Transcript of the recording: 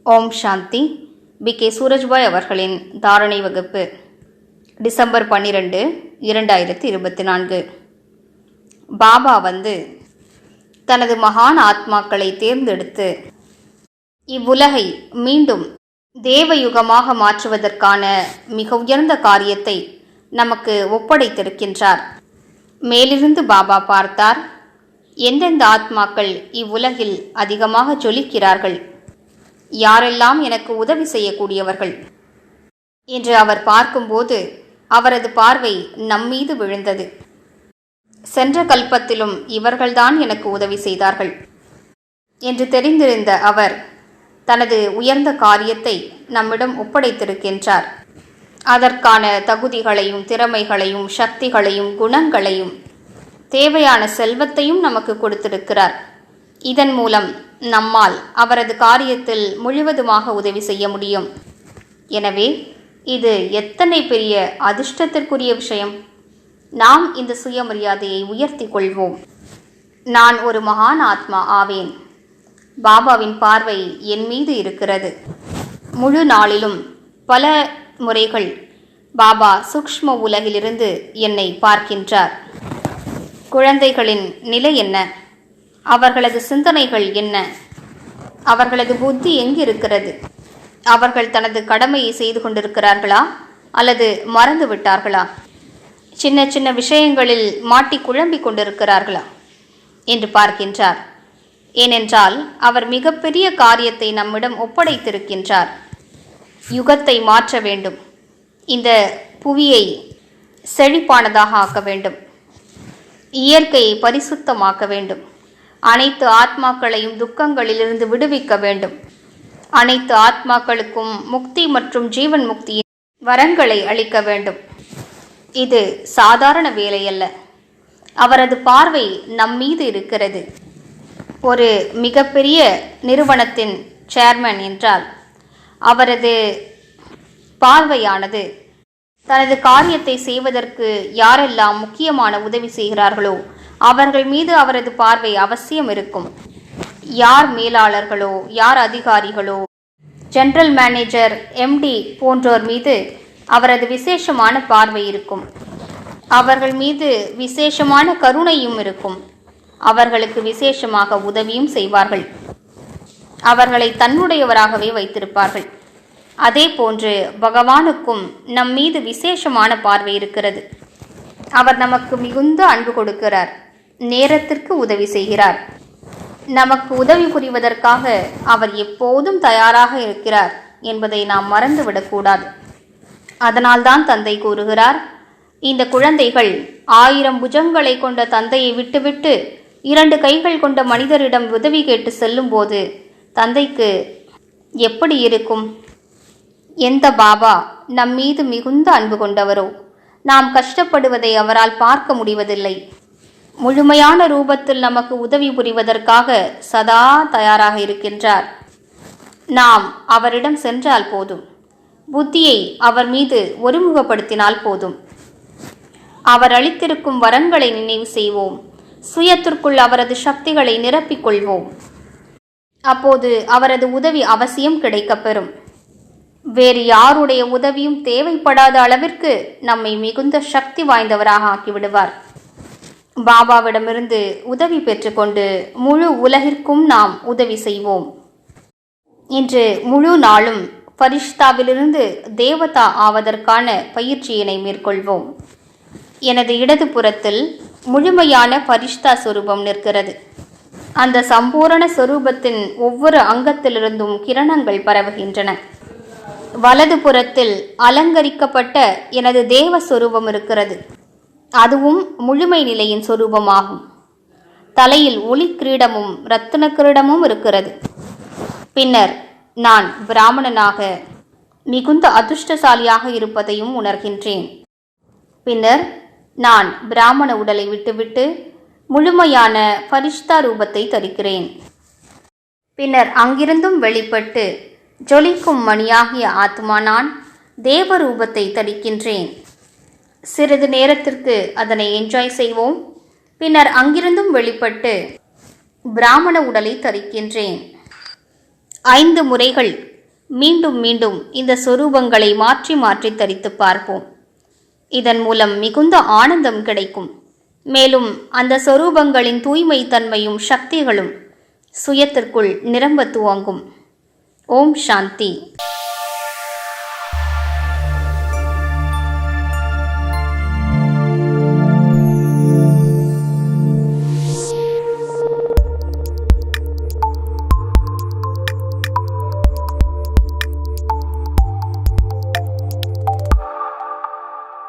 ஓம் சாந்தி. B K. Surajbhai அவர்களின் தாரணை வகுப்பு டிசம்பர் 12, 2024. பாபா தனது மகான் ஆத்மாக்களை தேர்ந்தெடுத்து இவ்வுலகை மீண்டும் தேவயுகமாக மாற்றுவதற்கான மிக உயர்ந்த காரியத்தை நமக்கு ஒப்படைத்திருக்கின்றார். மேலிருந்து பாபா பார்த்தார், எந்தெந்த ஆத்மாக்கள் இவ்வுலகில் அதிகமாக ஜொலிக்கிறார்கள், யாரெல்லாம் எனக்கு உதவி செய்யக்கூடியவர்கள் என்று அவர் பார்க்கும்போது அவரது பார்வை நம்மீது விழுந்தது. சென்ற கல்பத்திலும் இவர்கள்தான் எனக்கு உதவி செய்தார்கள் என்று தெரிந்திருந்த அவர் தனது உயர்ந்த காரியத்தை நம்மிடம் ஒப்படைத்திருக்கின்றார். அதற்கான தகுதிகளையும் திறமைகளையும் சக்திகளையும் குணங்களையும் தேவையான செல்வத்தையும் நமக்கு கொடுத்திருக்கிறார். இதன் மூலம் நம்மால் அவரது காரியத்தில் முழுவதுமாக உதவி செய்ய முடியும். எனவே இது எத்தனை பெரிய அதிர்ஷ்டத்திற்குரிய விஷயம்! நாம் இந்த சுயமரியாதையை உயர்த்தி கொள்வோம். நான் ஒரு மகான் ஆத்மா ஆவேன். பாபாவின் பார்வை என் மீது இருக்கிறது. முழு நாளிலும் பல முறைகள் பாபா சூக்ஷ்ம உலகிலிருந்து என்னை பார்க்கின்றார். குழந்தைகளின் நிலை என்ன? அவர்களது சிந்தனைகள் என்ன? அவர்களது புத்தி எங்கிருக்கிறது? அவர்கள் தனது கடமையை செய்து கொண்டிருக்கிறார்களா அல்லது மறந்து விட்டார்களா? சின்ன சின்ன விஷயங்களில் மாட்டி குழம்பிக் கொண்டிருக்கிறார்களா என்று பார்க்கின்றார். ஏனென்றால் அவர் மிகப்பெரிய காரியத்தை நம்மிடம் ஒப்படைத்திருக்கின்றார். யுகத்தை மாற்ற வேண்டும். இந்த புவியை செழிப்பானதாக ஆக்க வேண்டும். இயற்கையை பரிசுத்தமாக்க வேண்டும். அனைத்து ஆத்மாக்களையும் துக்கங்களிலிருந்து விடுவிக்க வேண்டும். அனைத்து ஆத்மாக்களுக்கும் முக்தி மற்றும் ஜீவன் முக்தியின் வரங்களை அளிக்க வேண்டும். இது சாதாரண வேலையல்ல. அவரது பார்வை நம்மீது இருக்கிறது. ஒரு மிகப்பெரிய நிறுவனத்தின் சேர்மன் என்றால் அவரது பார்வையானது தனது காரியத்தை செய்வதற்கு யாரெல்லாம் முக்கியமான உதவி செய்கிறார்களோ அவர்கள் மீது அவரது பார்வை அவசியம் இருக்கும். யார் மேலாளர்களோ, யார் அதிகாரிகளோ, ஜெனரல் மேனேஜர், எம்டி போன்றோர் மீது அவரது விசேஷமான பார்வை இருக்கும். அவர்கள் மீது விசேஷமான கருணையும் இருக்கும். அவர்களுக்கு விசேஷமாக உதவியும் செய்வார்கள். அவர்களை தன்னுடையவராகவே வைத்திருப்பார்கள். அதே போன்று பகவானுக்கும் நம் மீது விசேஷமான பார்வை இருக்கிறது. அவர் நமக்கு மிகுந்த அன்பு கொடுக்கிறார். நேரத்திற்கு உதவி செய்கிறார். நமக்கு உதவி புரிவதற்காக அவர் எப்போதும் தயாராக இருக்கிறார் என்பதை நாம் மறந்துவிடக்கூடாது. அதனால்தான் தந்தை கூறுகிறார், இந்த குழந்தைகள் 1000 புஜங்களை கொண்ட தந்தையை விட்டுவிட்டு 2 கைகள் கொண்ட மனிதரிடம் உதவி கேட்டு செல்லும் போது தந்தைக்கு எப்படி இருக்கும்? எந்த பாபா நம் மீது மிகுந்த அன்பு கொண்டவரோ நாம் கஷ்டப்படுவதை அவரால் பார்க்க முடிவதில்லை. முழுமையான ரூபத்தில் நமக்கு உதவி புரிவதற்காக சதா தயாராக இருக்கின்றார். நாம் அவரிடம் சென்றால் போதும். புத்தியை அவர் மீது ஒருமுகப்படுத்தினால் போதும். அவர் அளித்திருக்கும் வரங்களை நினைவு செய்வோம். சுயத்திற்குள் அவரது சக்திகளை நிரப்பிக்கொள்வோம். அப்போது அவரது உதவி அவசியம் கிடைக்கப்பெறும். வேறு யாருடைய உதவியும் தேவைப்படாத அளவிற்கு நம்மை மிகுந்த சக்தி வாய்ந்தவராக ஆக்கிவிடுவார். பாபாவிடமிருந்து உதவி பெற்றுக்கொண்டு முழு உலகிற்கும் நாம் உதவி செய்வோம். இன்று முழு நாளும் பரிஷ்தாவிலிருந்து தேவதா ஆவதற்கான பயிற்சியினை மேற்கொள்வோம். எனது இடது புறத்தில் முழுமையான பரிஷ்தா சொரூபம் நிற்கிறது. அந்த சம்பூரண சொரூபத்தின் ஒவ்வொரு அங்கத்திலிருந்தும் கிரணங்கள் பரவுகின்றன. வலது புறத்தில் அலங்கரிக்கப்பட்ட எனது தேவ சொரூபம் இருக்கிறது. அதுவும் முழுமை நிலையின் சொரூபமாகும். தலையில் ஒளி கிரீடமும் இரத்தின கிரீடமும் இருக்கிறது. பின்னர் நான் பிராமணனாக மிகுந்த அதிர்ஷ்டசாலியாக இருப்பதையும் உணர்கின்றேன். பின்னர் நான் பிராமண உடலை விட்டுவிட்டு முழுமையான பரிஷ்தா ரூபத்தை தரிக்கிறேன். பின்னர் அங்கிருந்தும் வெளிப்பட்டு ஜொலிக்கும் மணியாகிய ஆத்மா நான் தேவ ரூபத்தை தரிக்கின்றேன். சிறிது நேரத்திற்கு அதனை என்ஜாய் செய்வோம். பின்னர் அங்கிருந்தும் வெளிப்பட்டு பிராமண உடலை தரிக்கின்றேன். 5 முறைகள் மீண்டும் மீண்டும் இந்த சொரூபங்களை மாற்றி மாற்றி தரித்து பார்ப்போம். இதன் மூலம் மிகுந்த ஆனந்தம் கிடைக்கும். மேலும் அந்த சொரூபங்களின் தூய்மை தன்மையும் சக்திகளும் சுயத்திற்குள் நிரம்ப துவங்கும். ஓம் சாந்தி.